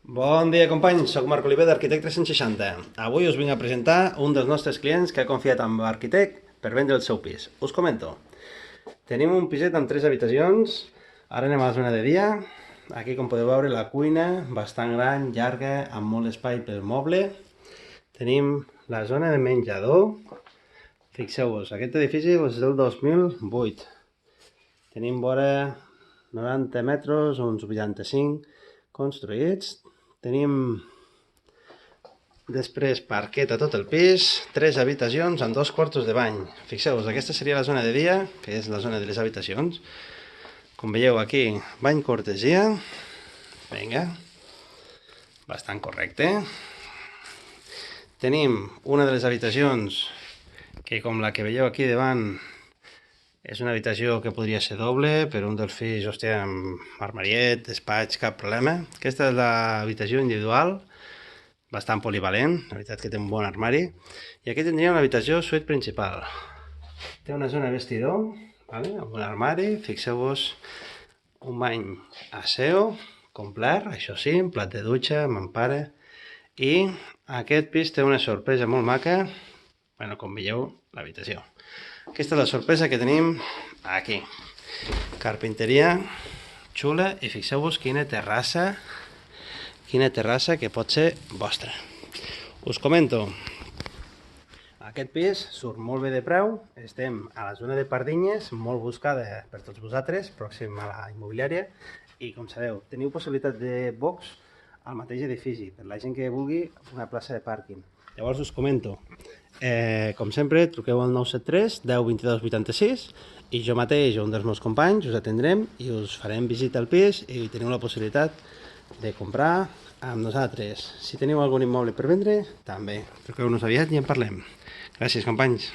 Bon dia, companys. Soc Marc Oliver d'Arquitect 360. Avui us vinc a presentar un dels nostres clients que ha confiat en Arquitect per vendre el seu pis. Us comento. Tenim un piset amb 3 habitacions. Ara anem a la zona de dia. Aquí, com podeu veure, la cuina, bastant gran, llarga, amb molt espai pel moble. Tenim la zona de menjador. Fixeu-vos, aquest edifici és del 2008. Tenim vora 90 metres, uns 85 construïts. Tenim després parquet a tot el pis, 3 habitacions amb 2 quartos de bany. Fixeu-vos, aquesta seria la zona de dia, que és la zona de les habitacions. Com veieu aquí, bany cortesia. Vinga, bastant correcte. Tenim una de les habitacions que, com la que veieu aquí davant, és una habitació que podria ser doble, però un dels fills, hòstia, amb armariet, despatx, cap problema. Aquesta és l'habitació individual, bastant polivalent, la veritat que té un bon armari. I aquí tindríem l'habitació suite principal. Té una zona vestidor, vale? Amb un armari, fixeu-vos, un bany aseo, complet, això sí, un plat de dutxa, mampara. I aquest pis té una sorpresa molt maca, bueno, com veieu, l'habitació. Aquesta és la sorpresa que tenim aquí. Carpinteria xula i fixeu-vos quina terrassa que pot ser vostra. Us comento, aquest pis surt molt bé de preu, estem a la zona de Pardinyes, molt buscada per tots vosaltres, pròxim a la immobiliària, i com sabeu, teniu possibilitat de box al mateix edifici, per la gent que vulgui una plaça de pàrquing. Llavors us comento, com sempre, truqueu al 973 10 22 86 i jo mateix o un dels meus companys us atendrem i us farem visita al pis i teniu la possibilitat de comprar amb nosaltres. Si teniu algun immoble per vendre, també. Truqueu-nos aviat i en parlem. Gràcies, companys.